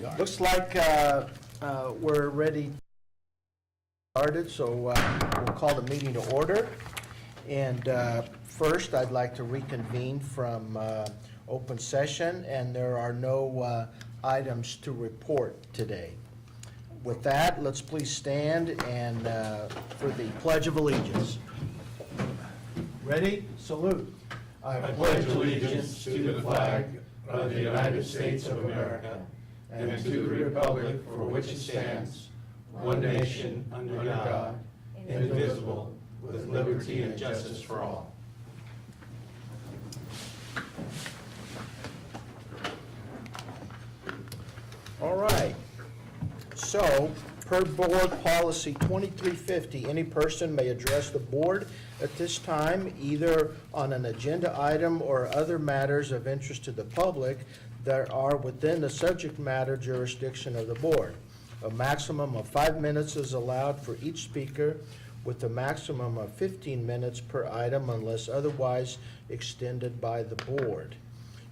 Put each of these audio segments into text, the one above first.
are. Looks like we're ready started, so we'll call the meeting to order. And first, I'd like to reconvene from open session, and there are no items to report today. With that, let's please stand and for the Pledge of Allegiance. Ready? Salute. I pledge allegiance to the flag of the United States of America and to the republic for which it stands, one nation, under God, indivisible, with liberty and justice for all. All right. So, per Board Policy 2350, any person may address the Board at this time, either on an agenda item or other matters of interest to the public that are within the subject matter jurisdiction of the Board. A maximum of 5 minutes is allowed for each speaker, with a maximum of 15 minutes per item unless otherwise extended by the Board.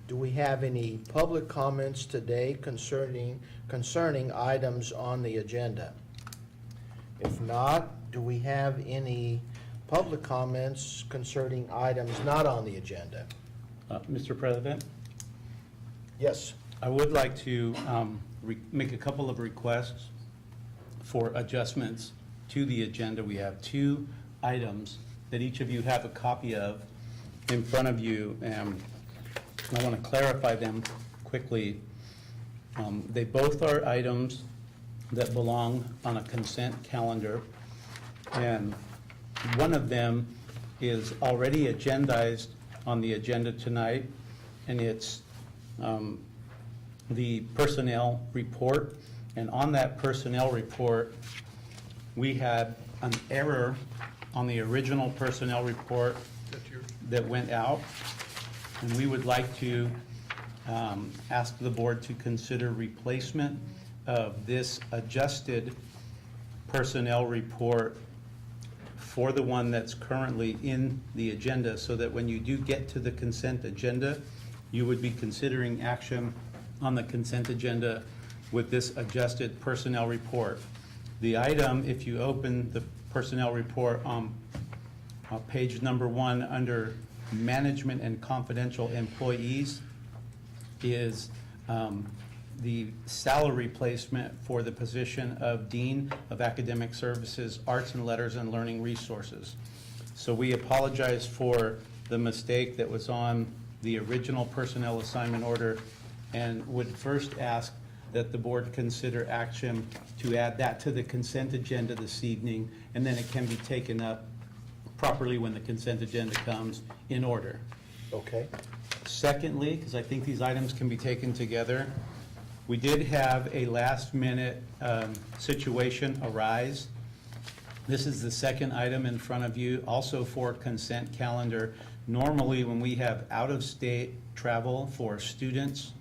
Do we have any public comments today concerning items on the agenda? If not, do we have any public comments concerning items not on the agenda? Mr. President, Yes. I would like to make a couple of requests for adjustments to the agenda. We have 2 items that each of you have a copy of in front of you, and I want to clarify them quickly. They both are items that belong on a consent calendar, and one of them is already agendized on the agenda tonight, and it's the personnel report. And on that personnel report, we had an error on the original personnel report that went out, and we would like to ask the Board to consider replacement of this adjusted personnel report for the one that's currently in the agenda, so that when you do get to the consent agenda, you would be considering action on the consent agenda with this adjusted personnel report. The item, if you open the personnel report on page number 1 under management and confidential employees, is the salary placement for the position of Dean of Academic Services, Arts and Letters and Learning Resources. So we apologize for the mistake that was on the original personnel assignment order, and would first ask that the Board consider action to add that to the consent agenda this evening, and then it can be taken up properly when the consent agenda comes in order. Okay. Secondly, because I think these items can be taken together, we did have a last-minute situation arise. This is the second item in front of you, also for consent calendar. Normally, when we have out-of-state travel for students,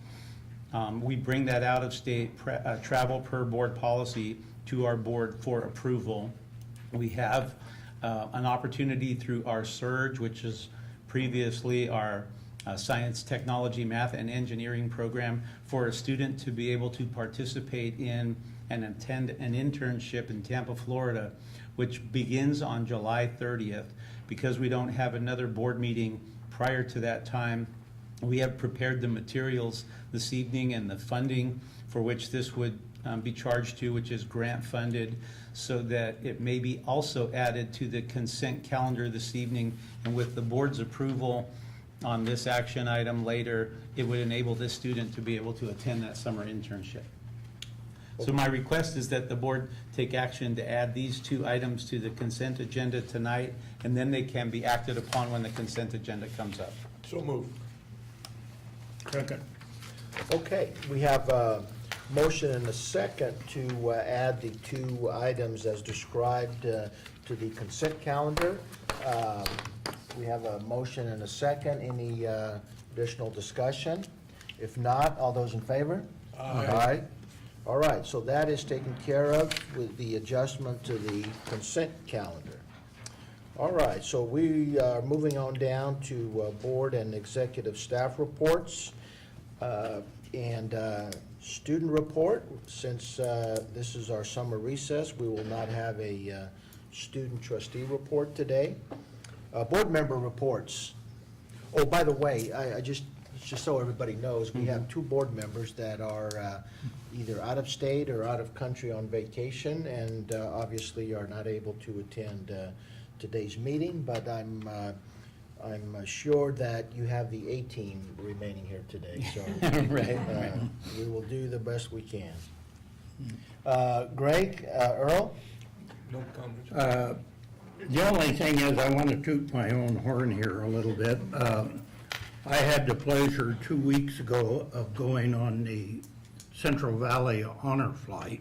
we bring that out-of-state travel per Board policy to our Board for approval. We have an opportunity through our SURGE, which is previously our science, technology, math, and engineering program, for a student to be able to participate in and attend an internship in Tampa, Florida, which begins on July 30th. Because we don't have another Board meeting prior to that time, we have prepared the materials this evening and the funding for which this would be charged to, which is grant funded, so that it may be also added to the consent calendar this evening. And with the Board's approval on this action item later, it would enable this student to be able to attend that summer internship. So my request is that the Board take action to add these 2 items to the consent agenda tonight, and then they can be acted upon when the consent agenda comes up. So moved. Second. Okay, we have a motion and a second to add the 2 items as described to the consent calendar. We have a motion and a second. Any additional discussion? If not, all those in favor? Aye. All right, so that is taken care of with the adjustment to the consent calendar. All right, so we are moving on down to board and executive staff reports. And Student report, since this is our summer recess, we will not have a student trustee report today. Board member reports. Oh, by the way, I just so everybody knows, we have 2 board members that are either out of state or out of country on vacation, and obviously are not able to attend today's meeting, but I'm assured that you have the A-team remaining here today, so Right. we will do the best we can. Greg, Earl? No comments. The only thing is, I want to toot my own horn here a little bit. I had the pleasure 2 weeks ago of going on the Central Valley Honor Flight,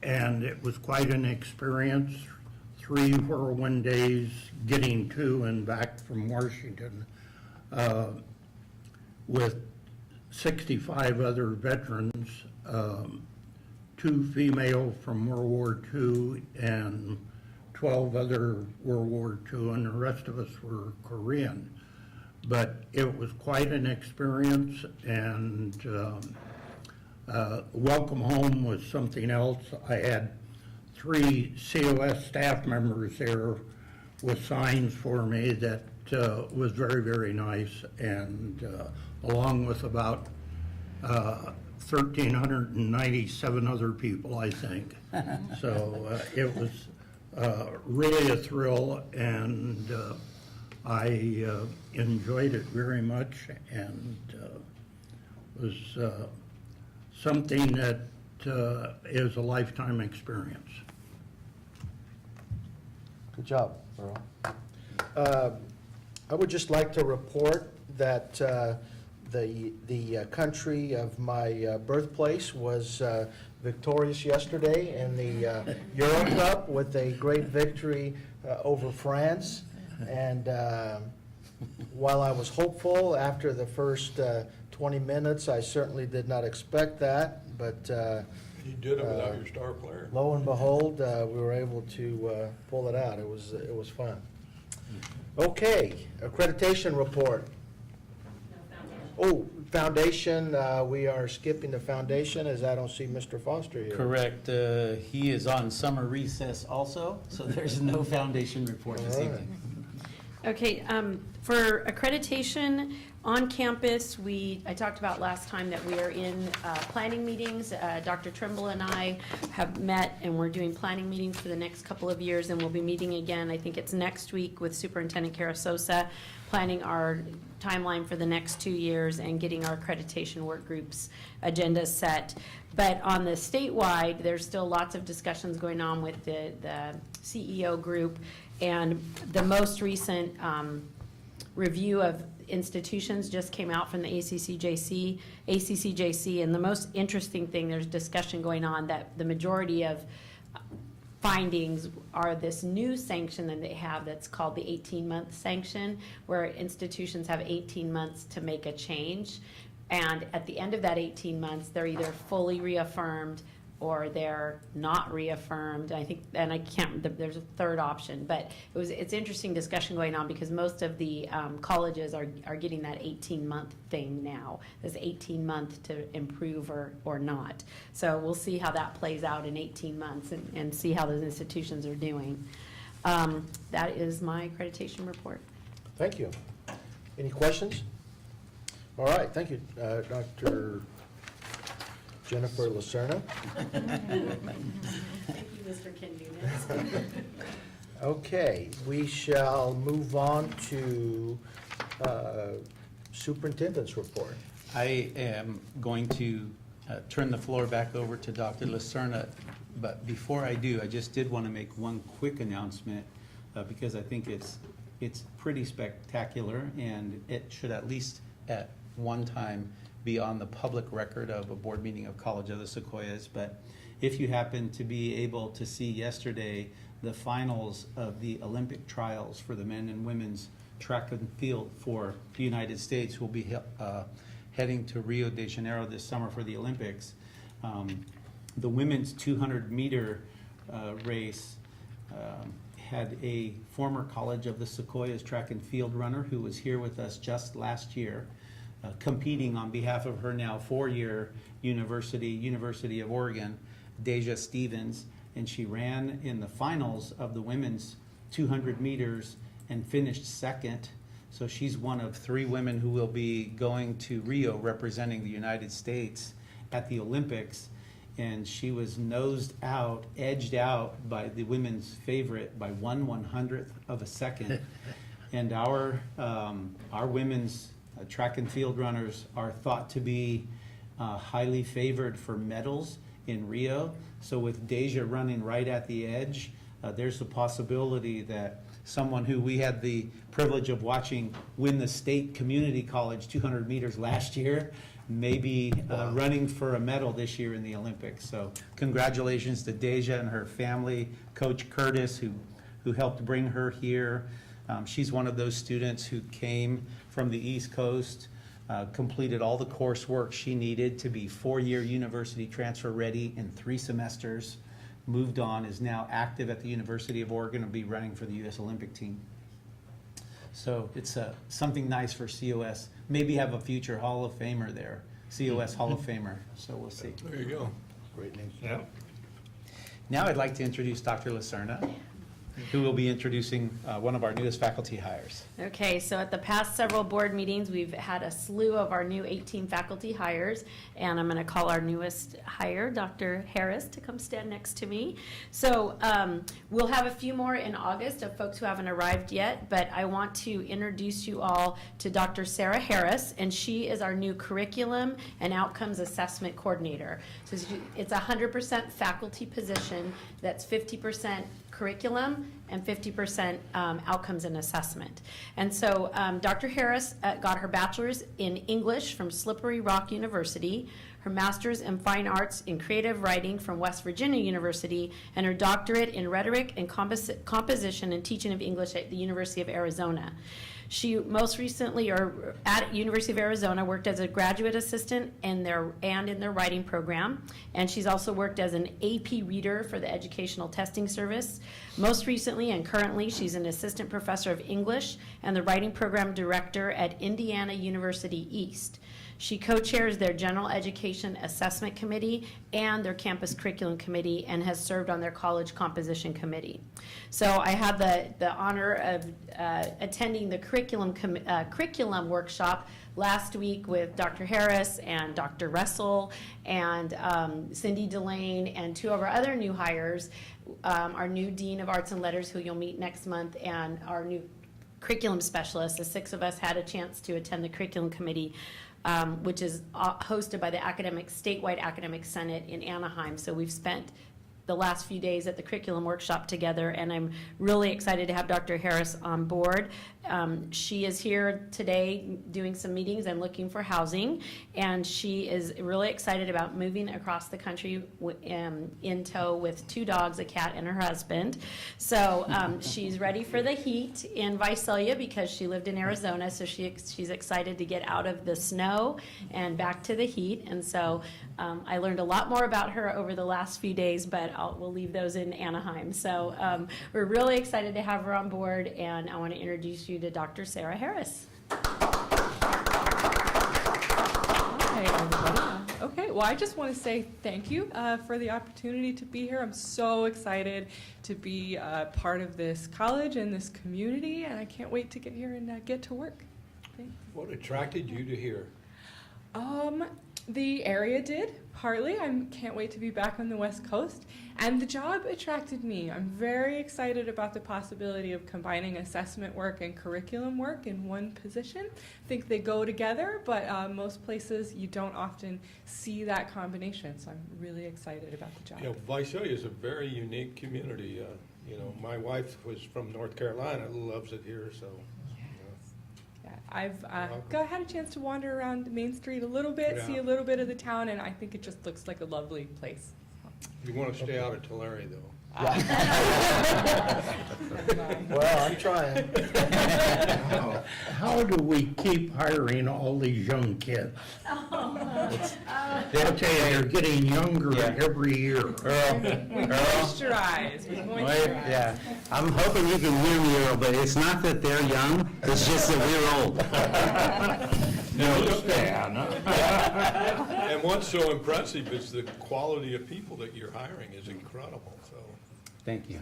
and it was quite an experience. 3 whirlwind days getting to and back from Washington with 65 other veterans, 2 female from World War II and 12 other World War II, and the rest of us were Korean. But it was quite an experience, and welcome home was something else. I had 3 COS staff members there with signs for me that was very, very nice, and along with about 1,397 other people, I think. So it was really a thrill, and I enjoyed it very much, and was something that is a lifetime experience. Good job, Earl. I would just like to report that the country of my birthplace was victorious yesterday in the Euro Cup with a great victory over France. And while I was hopeful after the first 20 minutes, I certainly did not expect that, but You did it without your star player. lo and behold, we were able to pull it out. It was fun. Okay, accreditation report. Oh, foundation, we are skipping the foundation as I don't see Mr. Foster here. Correct. He is on summer recess also, so there's no foundation report this All right. evening. Okay, for accreditation on campus, I talked about last time that we are in planning meetings. Dr. Trimble and I have met, and we're doing planning meetings for the next couple of years, and we'll be meeting again, I think it's next week, with Superintendent Carasosa, planning our timeline for the next 2 years and getting our accreditation work groups agenda set. But on the statewide, there's still lots of discussions going on with the CEO group, and the most recent review of institutions just came out from the ACCJC, and the most interesting thing, there's discussion going on that the majority of findings are this new sanction that they have that's called the 18-month sanction, where institutions have 18 months to make a change. And at the end of that 18 months, they're either fully reaffirmed or they're not reaffirmed. I think, and I can't, there's a third option, but it's interesting discussion going on because most of the colleges are getting that 18-month thing now, this 18-month to improve or not. So we'll see how that plays out in 18 months and see how those institutions are doing. That is my accreditation report. Thank you. Any questions? All right, thank you, Dr. Jennifer Lacerna. Thank you, Mr. Kendunez. Okay, we shall move on to superintendent's report. I am going to turn the floor back over to Dr. Lacerna, but before I do, I just did want to make one quick announcement because I think it's pretty spectacular, and it should at least at one time be on the public record of a board meeting of College of the Sequoias. But if you happen to be able to see yesterday the finals of the Olympic trials for the men and women's track and field for the United States, who will be heading to Rio de Janeiro this summer for the Olympics. The women's 200-meter race had a former College of the Sequoias track and field runner who was here with us just last year. competing on behalf of her now four-year University of Oregon, Deja Stevens, and she ran in the finals of the women's 200 meters and finished second. So she's one of three women who will be going to Rio representing the United States at the Olympics. And she was edged out by the women's favorite by 1/100th of a second. And our women's track and field runners are thought to be highly favored for medals in Rio. So with Deja running right at the edge, there's a possibility that someone who we had the privilege of watching win the state community college 200 meters last year may be running for a medal this year in the Olympics. So congratulations to Deja and her family, Coach Curtis, who helped bring her here. She's one of those students who came from the East Coast, completed all the coursework she needed to be four-year university transfer ready in 3 semesters, moved on, is now active at the University of Oregon and will be running for the U.S. Olympic team. So it's something nice for COS. Maybe have a future Hall of Famer there, COS Hall of Famer. So we'll see. There you go. Great name. Yeah. Now I'd like to introduce Dr. Lacerna, who will be introducing one of our newest faculty hires. Okay, so at the past several board meetings, we've had a slew of our new 18 faculty hires, and I'm going to call our newest hire, Dr. Harris, to come stand next to me. So we'll have a few more in August of folks who haven't arrived yet, but I want to introduce you all to Dr. Sarah Harris, and she is our new Curriculum and Outcomes Assessment Coordinator. So it's a 100% faculty position that's 50% curriculum and 50% outcomes and assessment. And so Dr. Harris got her bachelor's in English from Slippery Rock University, her master's in fine arts in creative writing from West Virginia University, and her doctorate in rhetoric and composition and teaching of English at the University of Arizona. She most recently, or at University of Arizona, worked as a graduate assistant in their writing program, and she's also worked as an AP reader for the Educational Testing Service. Most recently and currently, she's an assistant professor of English and the writing program director at Indiana University East. She co-chairs their General Education Assessment Committee and their Campus Curriculum Committee and has served on their College Composition Committee. So I had the honor of attending the curriculum workshop last week with Dr. Harris and Dr. Russell and Cindy Delane and 2 of our other new hires, our new Dean of Arts and Letters, who you'll meet next month, and our new curriculum specialist. The 6 of us had a chance to attend the curriculum committee, which is hosted by the Statewide Academic Senate in Anaheim. So we've spent the last few days at the curriculum workshop together, and I'm really excited to have Dr. Harris on board. She is here today doing some meetings and looking for housing, and she is really excited about moving across the country in tow with 2 dogs, a cat, and her husband. So she's ready for the heat in Visalia because she lived in Arizona, so she's excited to get out of the snow and back to the heat. And so I learned a lot more about her over the last few days, but we'll leave those in Anaheim. So we're really excited to have her on board, and I want to introduce you to Dr. Sarah Harris. Hi, everybody. Okay, well, I just want to say thank you for the opportunity to be here. I'm so excited to be part of this college and this community, and I can't wait to get here and get to work. Thanks. What attracted you to here? The area did, partly. I can't wait to be back on the West Coast. And the job attracted me. I'm very excited about the possibility of combining assessment work and curriculum work in one position. I think they go together, but most places you don't often see that combination. So I'm really excited about the job. You know, Visalia is a very unique community. You know, my wife was from North Carolina, loves it here, so. Yeah, I've had a chance to wander around Main Street a little bit, see a little bit of the town, and I think it just looks like a lovely place. You want to stay out of Tulare, though. Well, I'm trying. How do we keep hiring all these young kids? I tell you, they're getting younger every year. Moisturize. Yeah, I'm hoping you can hear me, Earl, but it's not that they're young, it's just that we're old. No, Stan. And what's so impressive is the quality of people that you're hiring is incredible, so. Thank you.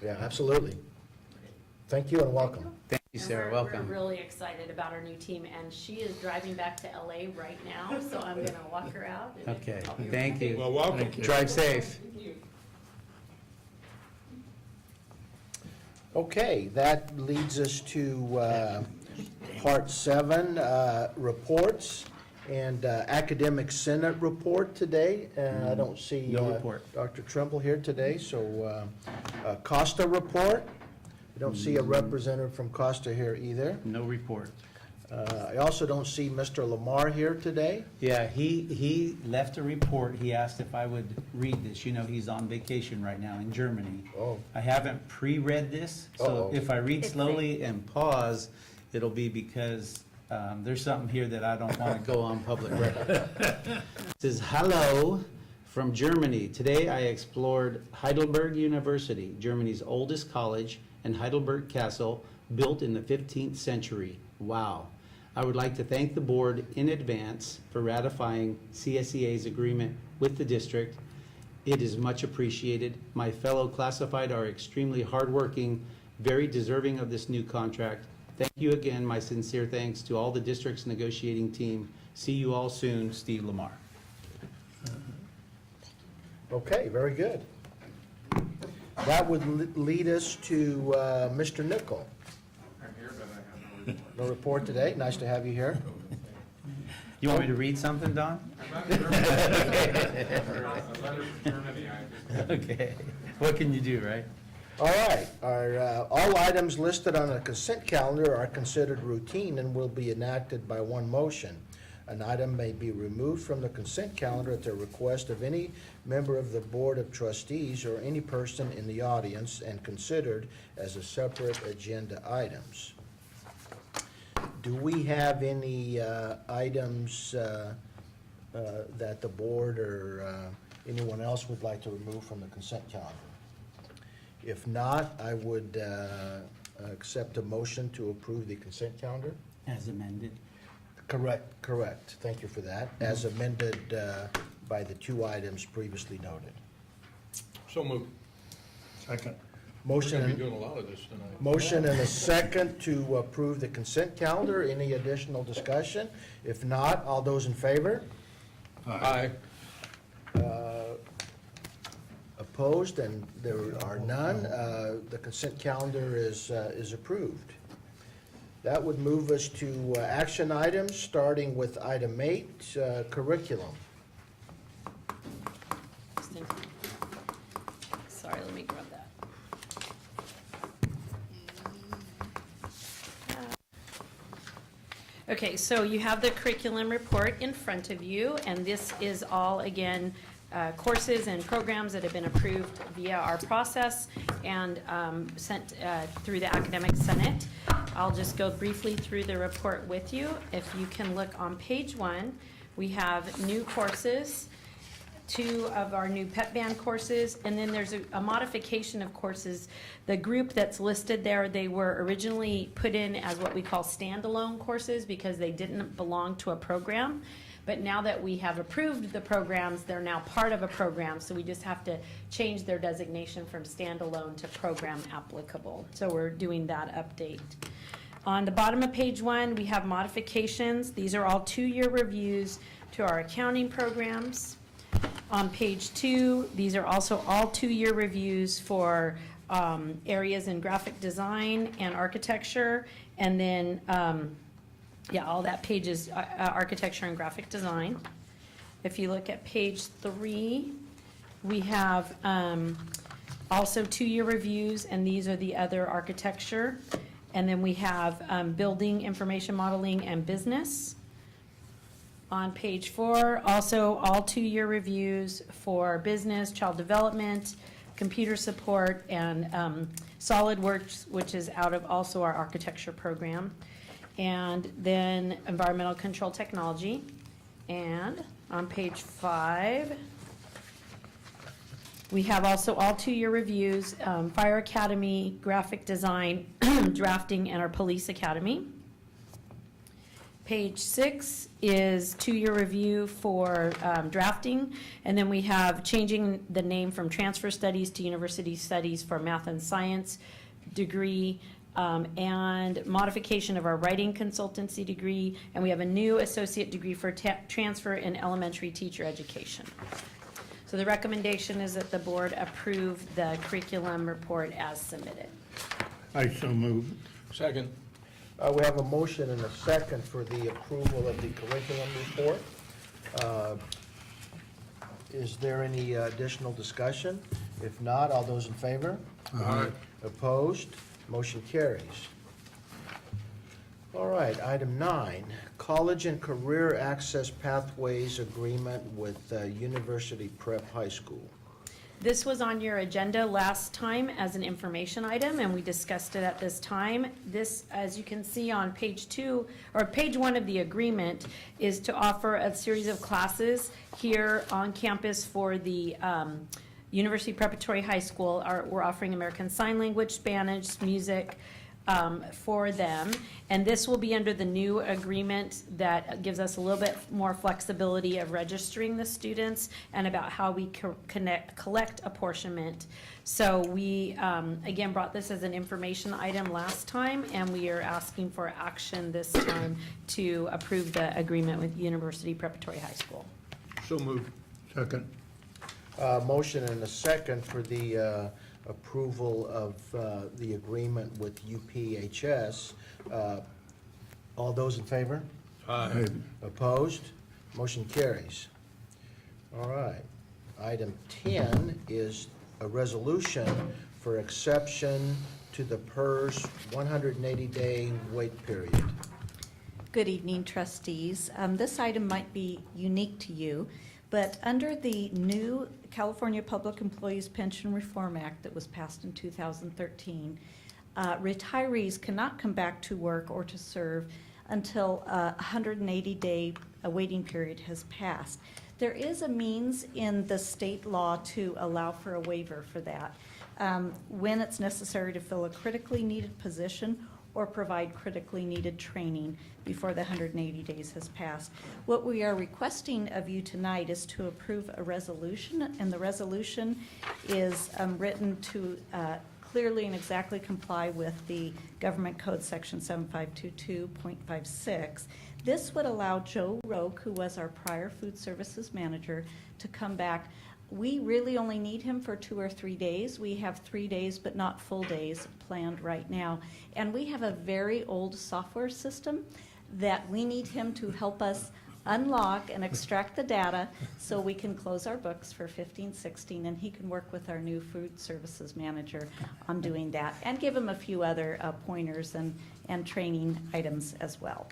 Yeah, absolutely. Thank you and welcome. Thank you, And Sarah. we're Welcome. really excited about our new team, and she is driving back to LA right now, so I'm gonna walk her out. and Okay, I'll be thank you. Well, welcome. Thank you. Drive safe. Okay, that leads us to Part 7, reports, and Academic Senate report today. I don't see No report. Dr. Trimble here today, so Costa report. I don't see a representative from Costa here either. No report. I also don't see Mr. Lamar here today. Yeah, he left a report. He asked if I would read this. You know, he's on vacation right now in Germany. Oh. I haven't pre-read this, so Uh-oh. if I read It's slowly and pause, it'll be because there's something here that I don't want to go on public record. It says, "Hello from Germany. Today I explored Heidelberg University, Germany's oldest college, and Heidelberg Castle, built in the 15th century. Wow. I would like to thank the board in advance for ratifying CSEA's agreement with the district. It is much appreciated. My fellow classified are extremely hardworking, very deserving of this new contract. Thank you again. My sincere thanks to all the district's negotiating team. See you all soon, Steve Lamar." Okay, very good. That would lead us to Mr. Nichol. I'm here, but I have no report. No report today. Nice to have you here. You want me to read something, Don? I'm not sure. A letter from Germany, Okay. What can you do, right? All right, all items listed on the consent calendar are considered routine and will be enacted by one motion. An item may be removed from the consent calendar at the request of any member of the Board of Trustees or any person in the audience and considered as a separate agenda items. Do we have any items that the board or anyone else would like to remove from the consent calendar? If not, I would accept a motion to approve the consent calendar. As amended. Correct. Thank you for that. As amended by the two items previously noted. So moved. Second. We're gonna be Motion, doing a lot of this tonight. motion and a second to approve the consent calendar. Any additional discussion? If not, all those in favor? Aye. Opposed, and there are none. The consent calendar is approved. That would move us to action items, starting with item 8, curriculum. Sorry, let me grab that. Okay, so you have the curriculum report in front of you, and this is all, again, courses and programs that have been approved via our process and sent through the Academic Senate. I'll just go briefly through the report with you. If you can look on page 1, we have new courses, 2 of our new pep band courses, and then there's a modification of courses. The group that's listed there, they were originally put in as what we call standalone courses because they didn't belong to a program. But now that we have approved the programs, they're now part of a program, so we just have to change their designation from standalone to program applicable. So we're doing that update. On the bottom of page 1, we have modifications. These are all 2-year reviews to our accounting programs. On page 2, these are also all 2-year reviews for areas in graphic design and architecture, and then all that page is architecture and graphic design. If you look at page 3, we have also 2-year reviews, and these are the other architecture. And then we have building, information modeling, and business. On page 4, also all 2-year reviews for business, child development, computer support, and SolidWorks, which is out of also our architecture program. And then environmental control technology. And on page 5, we have also all 2-year reviews, Fire Academy, graphic design, drafting, and our Police Academy. Page 6 is two-year review for drafting, and then we have changing the name from transfer studies to university studies for math and science degree, and modification of our writing consultancy degree, and we have a new associate degree for transfer in elementary teacher education. So the recommendation is that the board approve the curriculum report as submitted. I so move. Second. We have a motion and a second for the approval of the curriculum report. Is there any additional discussion? If not, all those in favor? Aye. Opposed? Motion carries. All right, item 9, College and Career Access Pathways Agreement with University Prep High School. This was on your agenda last time as an information item, and we discussed it at this time. This, as you can see on page 2, or page 1 of the agreement, is to offer a series of classes here on campus for the University Preparatory High School. We're offering American Sign Language, Spanish, music, for them, and this will be under the new agreement that gives us a little bit more flexibility of registering the students and about how we collect apportionment. So we, again, brought this as an information item last time, and we are asking for action this time to approve the agreement with University Preparatory High School. So moved. Second. Motion and a second for the approval of the agreement with UPHS. All those in favor? Aye. Opposed? Motion carries. All right. Item 10 is a resolution for exception to the PERS 180-day wait period. Good evening, trustees. This item might be unique to you, but under the new California Public Employees Pension Reform Act that was passed in 2013, retirees cannot come back to work or to serve until a 180-day waiting period has passed. There is a means in the state law to allow for a waiver for that when it's necessary to fill a critically needed position or provide critically needed training before the 180 days has passed. What we are requesting of you tonight is to approve a resolution, and the resolution is written to clearly and exactly comply with the Government Code Section 7522.56. This would allow Joe Roque, who was our prior food services manager, to come back. We really only need him for 2 or 3 days. We have 3 days, but not full days planned right now. And we have a very old software system that we need him to help us unlock and extract the data so we can close our books for 15-16, and he can work with our new food services manager on doing that and give him a few other pointers and training items as well.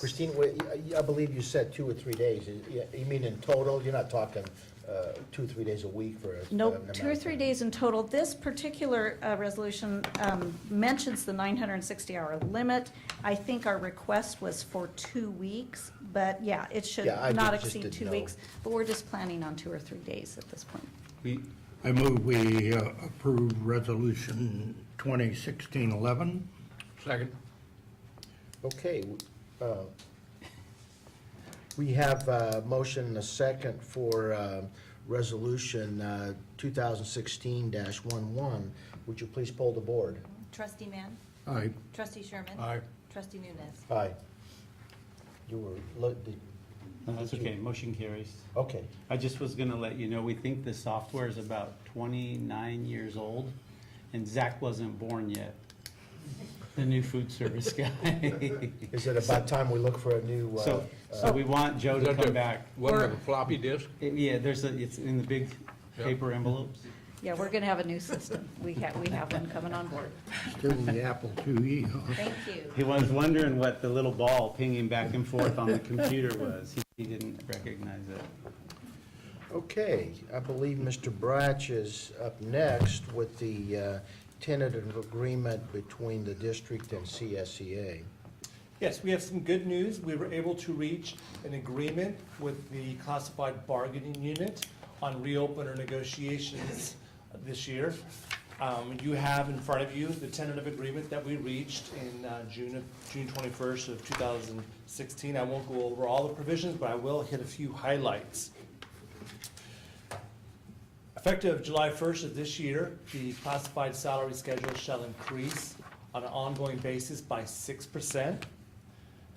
Christine, I believe you said 2 or 3 days. You mean in total? You're not talking 2 or 3 days a week for a... Nope, 2 or 3 days in total. This particular resolution mentions the 960-hour limit. I think our request was for 2 weeks, but yeah, it should not exceed 2 weeks. But we're just planning on 2 or 3 days at this point. I move we approve Resolution 2016-11. Second. Okay. We have a motion and a second for Resolution 2016-11. Would you please poll the board? Trustee Mann? Aye. Trustee Sherman? Aye. Trustee Nunes? Aye. You were, No, that's okay, motion carries. okay. I just was gonna let you know, we think the software is about 29 years old, and Zach wasn't born yet, the new food service guy. Is it about time we look for a new... So we want Joe to come back. One with a floppy disk? Yeah, it's in the big paper envelopes. Yeah, we're going to have a new system. We have one coming on board. Still the Apple IIe, huh? Thank you. He was wondering what the little ball pinging back and forth on the computer was. He didn't recognize it. Okay, I believe Mr. Bratch is up next with the tentative agreement between the district and CSEA. Yes, we have some good news. We were able to reach an agreement with the classified bargaining unit on reopener negotiations this year. You have in front of you the tentative agreement that we reached in June 21st of 2016. I won't go over all the provisions, but I will hit a few highlights. Effective July 1st of this year, the classified salary schedule shall increase on an ongoing basis by 6%.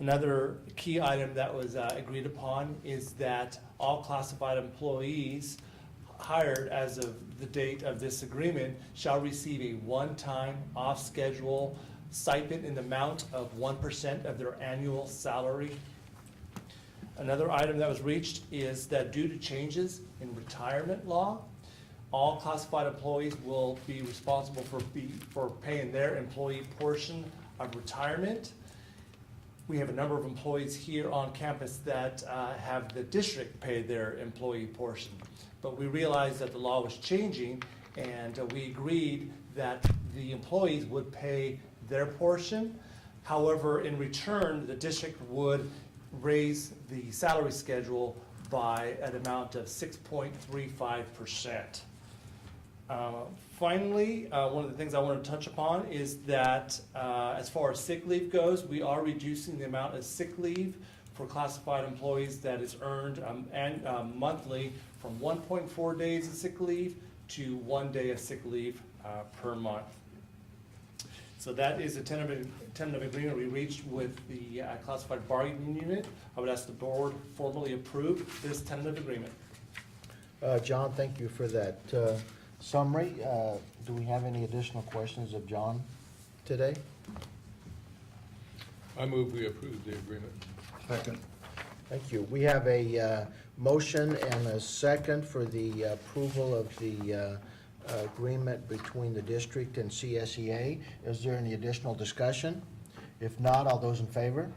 Another key item that was agreed upon is that all classified employees hired as of the date of this agreement shall receive a one-time off-schedule stipend in the amount of 1% of their annual salary. Another item that was reached is that due to changes in retirement law, all classified employees will be responsible for paying their employee portion of retirement. We have a number of employees here on campus that have the district pay their employee portion. But we realized that the law was changing, and we agreed that the employees would pay their portion. However, in return, the district would raise the salary schedule by an amount of 6.35%. Finally, one of the things I want to touch upon is that as far as sick leave goes, we are reducing the amount of sick leave for classified employees that is earned monthly from 1.4 days of sick leave to 1 day of sick leave per month. So that is a tentative agreement we reached with the classified bargaining unit. I would ask the board formally approve this tentative agreement. John, thank you for that summary. Do we have any additional questions of John today? I move we approve the agreement. Second. Thank you. We have a motion and a second for the approval of the agreement between the district and CSEA. Is there any additional discussion? If not, all those in favor?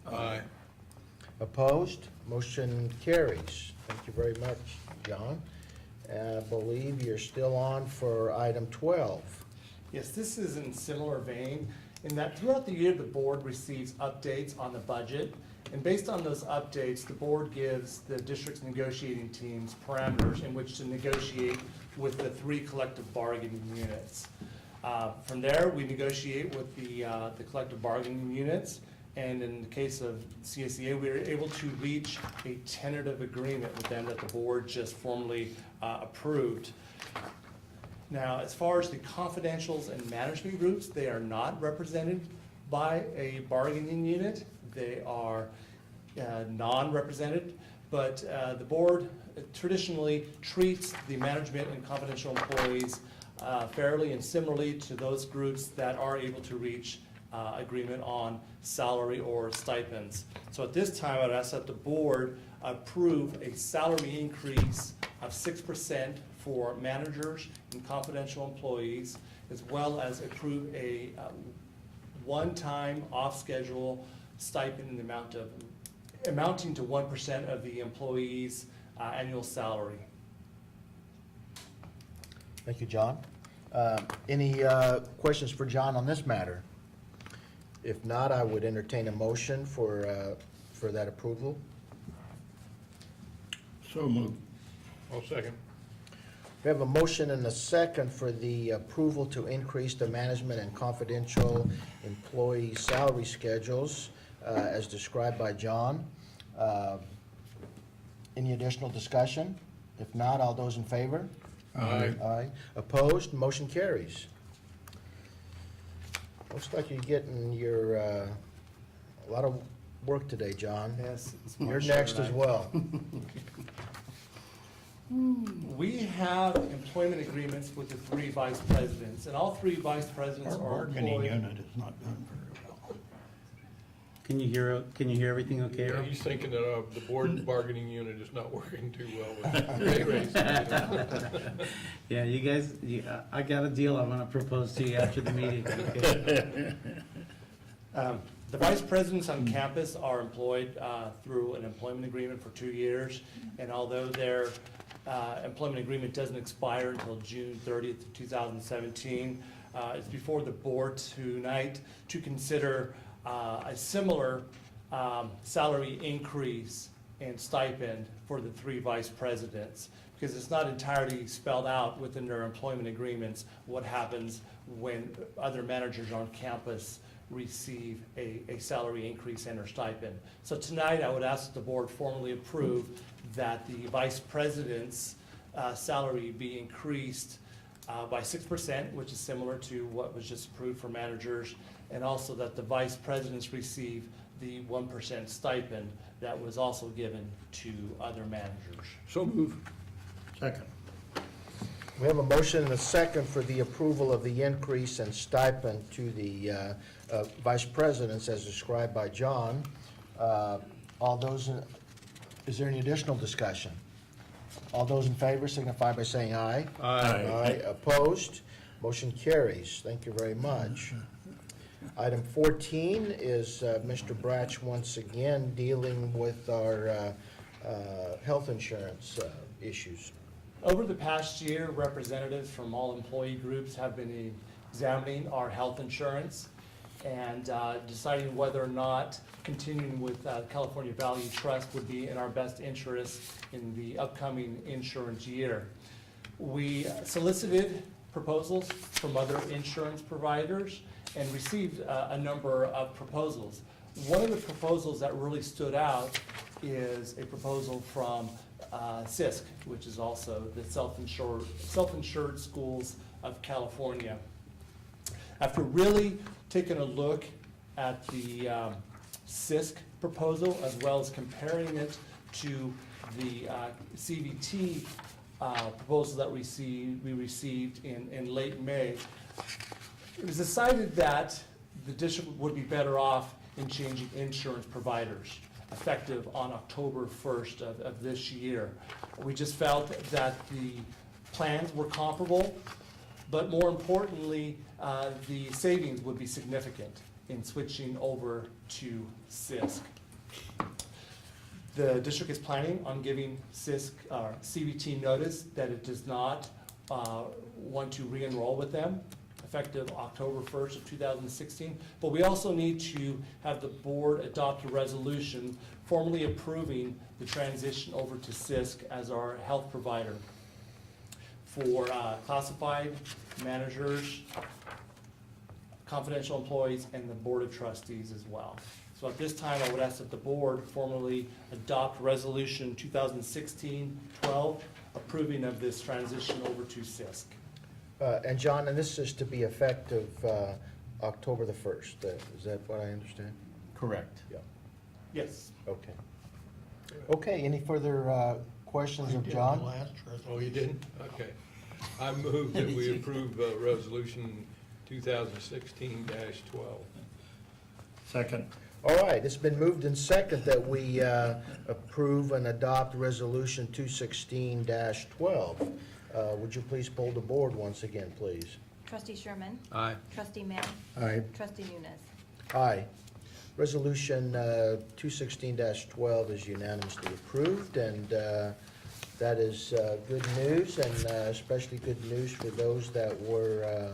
Aye. Opposed? Motion carries. Thank you very much, John. I believe you're still on for item 12. Yes, this is in similar vein in that throughout the year, the board receives updates on the budget. And based on those updates, the board gives the district's negotiating teams parameters in which to negotiate with the 3 collective bargaining units. From there, we negotiate with the collective bargaining units. And in the case of CSEA, we were able to reach a tentative agreement with them that the board just formally approved. Now, as far as the confidentials and management groups, they are not represented by a bargaining unit. They are non-represented, but the board traditionally treats the management and confidential employees fairly and similarly to those groups that are able to reach agreement on salary or stipends. So at this time, I'd ask that the board approve a salary increase of 6% for managers and confidential employees, as well as approve a one-time off-schedule stipend in the amounting to 1% of the employee's annual salary. Thank you, John. Any questions for John on this matter? If not, I would entertain a motion for that approval. So moved. I'll second. We have a motion and a second for the approval to increase the management and confidential employee salary schedules as described by John. Any additional discussion? If not, all those in favor? Aye. Aye. Opposed? Motion carries. Looks like you're getting your, a lot of work today, John. Yes. You're next as well. We have employment agreements with the 3 vice presidents, and all 3 vice presidents Our are bargaining employed. unit is not doing very well. Can you hear everything okay, Yeah, Earl? he's thinking that the board bargaining unit is not working too well with pay raises. Yeah, you guys, I got a deal I'm gonna propose to you after the meeting, okay? The vice presidents on campus are employed through an employment agreement for 2 years, and although their employment agreement doesn't expire until June 30th, 2017, it's before the board tonight to consider a similar salary increase and stipend for for the 3 vice presidents, because it's not entirely spelled out within their employment agreements what happens when other managers on campus receive a salary increase and or stipend. So tonight, I would ask that the board formally approve that the vice president's salary be increased by 6%, which is similar to what was just approved for managers, and also that the vice presidents receive the 1% stipend that was also given to other managers. So move. Second. We have a motion and a second for the approval of the increase in stipend to the vice presidents as described by John. All those, is there any additional discussion? All those in favor signify by saying aye. Aye. Aye. Opposed? Motion carries. Thank you very much. Item 14 is Mr. Bratch once again dealing with our health insurance issues. Over the past year, representatives from all employee groups have been examining our health insurance and deciding whether or not continuing with California Value Trust would be in our best interest in the upcoming insurance year. We solicited proposals from other insurance providers and received a number of proposals. One of the proposals that really stood out is a proposal from CISC, which is also the Self-Insured Schools of California. After really taking a look at the CISC proposal, as well as comparing it to the CVT proposal that we received in late May, it was decided that the district would be better off in changing insurance providers, effective on October 1st of this year. We just felt that the plans were comparable, but more importantly, the savings would be significant in switching over to CISC. The district is planning on giving CISC, CVT notice that it does not want to re-enroll with them, effective October 1st of 2016. But we also need to have the board adopt a resolution formally approving the transition over to CISC as our health provider for classified managers, confidential employees, and the board of trustees as well. So at this time, I would ask that the board formally adopt resolution 2016-12 approving of this transition over to CISC. And John, and this is to be effective October the 1st. Is that what I understand? Correct. Yeah. Yes. Okay. Okay, any further questions of John? Oh, you didn't? Okay. I move that we approve resolution 2016-12. Second. All right, it's been moved and second that we approve and adopt resolution 216-12. Would you please poll the board once again, please? Trustee Sherman? Aye. Trustee Mann? Aye. Trustee Nunes? Aye. Resolution 216-12 is unanimously approved, and that is good news, and especially good news for those that were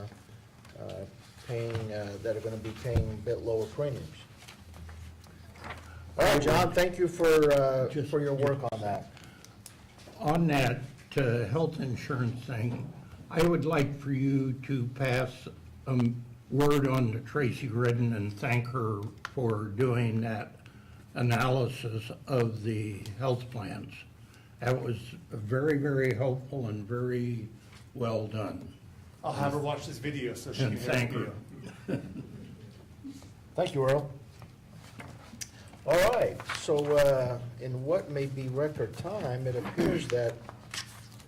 paying, that are going to be paying a bit lower premiums. All right, John, thank you for your work on that. On that health insurance thing, I would like for you to pass word on to Tracy Redden and thank her for doing that analysis of the health plans. That was very, very helpful and very well done. I'll have her watch this video so she can And hear thank the her. video. Thank you, Earl. All right, so in what may be record time, it appears that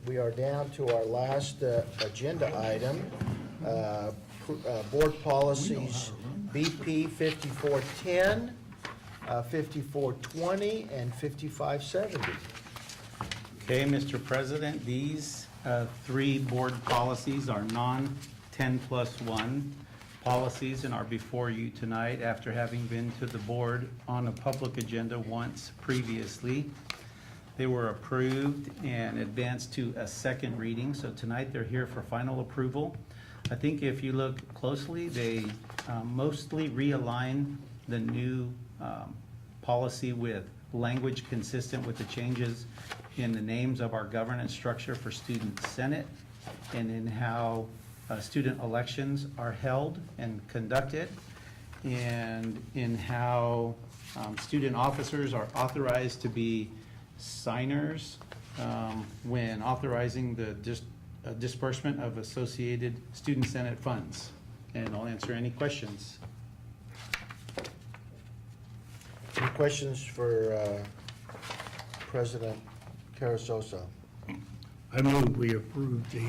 we are down to our last agenda item, board policies BP 5410, 5420, and 5570. Okay, Mr. President, these three board policies are non-10+1 policies and are before you tonight after having been to the board on a public agenda once previously. They were approved and advanced to a second reading, so tonight they're here for final approval. I think if you look closely, they mostly realign the new policy with language consistent with the changes in the names of our governance structure for student senate and in how student elections are held and conducted, and in how student officers are authorized to be signers when authorizing the disbursement of associated student senate funds. And I'll answer any questions. Any questions for President Carrizosa? I move we approve the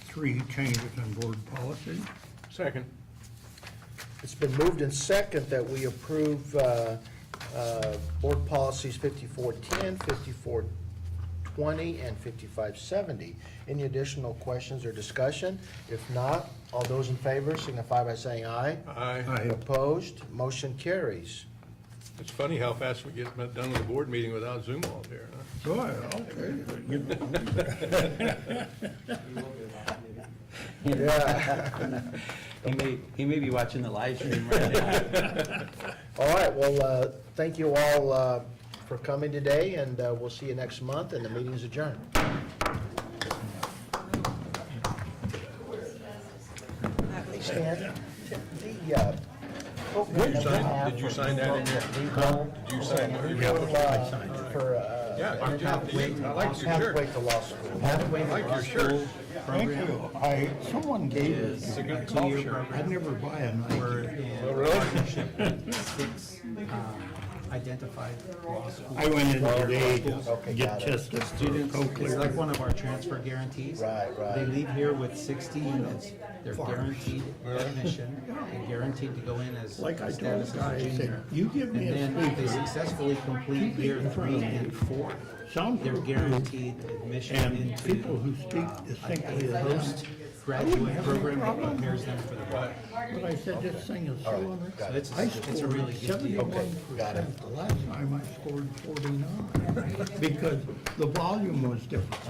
3 changes in board policy. Second. It's been moved in second that we approve board policies 5410, 5420, and 5570. Any additional questions or discussion? If not, all those in favor signify by saying aye. Aye. Aye. Opposed? Motion carries. It's funny how fast we get done with a board meeting without Zoom all here, huh? Good, okay. Yeah. He may be watching the live stream right now. All right, well, thank you all for coming today, and we'll see you next month, and the meeting is adjourned. Hey, Stan, Did you sign that in there? Did you sign that? Yeah, I like your shirt. Pathway to Law School. Pathway I like Law your shirt. School Thank program you. Someone gave it. is a good a golf two-year shirt. program. I'd never buy a We're Nike. in really? partnership with 6 identified law schools. I went in today to Okay, get got it. tested for Students, it's cochlear. like one of our transfer guarantees. Right, right. They leave here with 60 units. They're guaranteed admission. They're guaranteed to go in as Like I status told as a guys, I said, junior. you give me a And then if they speaker, successfully complete year 3 and 4, sound they're proof, guaranteed admission and into people who speak distinctly a postgraduate program that prepares them for the bar. But I said, this thing is so unreal. got So it's, I it's a scored really good deal. 71%. got it. The last time I scored 49, because the volume was different.